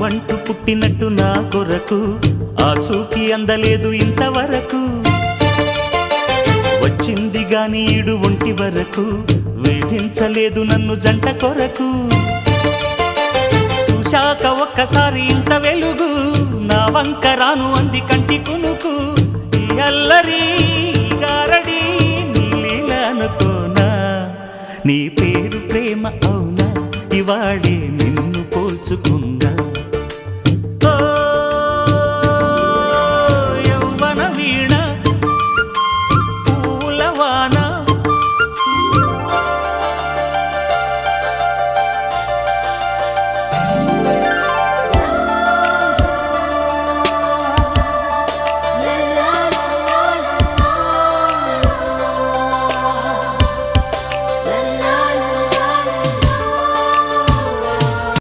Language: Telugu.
నువ్వంటూ పుట్టినట్టు నా కొరకు ఆ చూకి అందలేదు ఇంతవరకు వచ్చింది గాని ఈడు ఒంటి వరకు వేధించలేదు నన్ను జంట కొరకు చూశాక ఒక్కసారి ఇంత వెలుగు నా వంక రాను అంది కంటి కునుకు ఈ అల్లరి గారడి నీ లీల అనుకోనా నీ పేరు ప్రేమ అవునా ఇవాళే నిన్ను పోల్చుకుందా